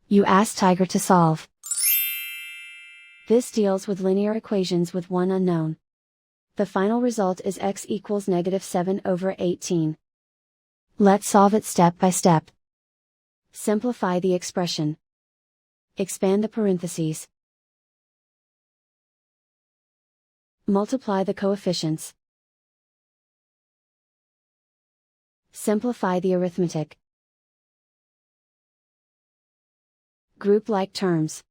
You ask Tiger to solve. This deals with linear equations with one unknown. The final result is x equals -7/18. Let's solve it step by step. Simplify the expression. Expand the parentheses. Multiply the coefficients. Simplify the arithmetic. Group like terms.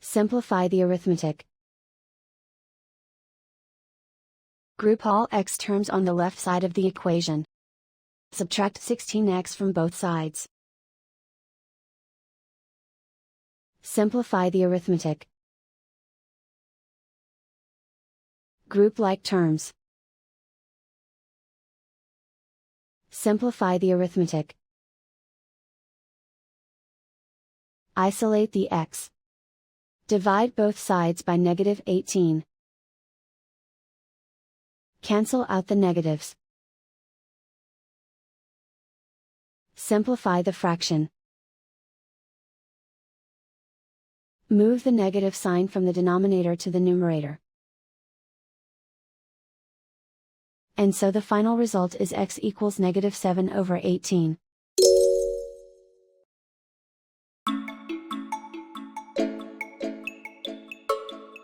Simplify the arithmetic. Group all x terms on the left side of the equation. Subtract 16x from both sides. Simplify the arithmetic. Group like terms. Simplify the arithmetic. Isolate the x. Divide both sides by -18. Cancel out the negatives. Simplify the fraction. Move the negative sign from the denominator to the numerator. And so the final result is x equals -7/18.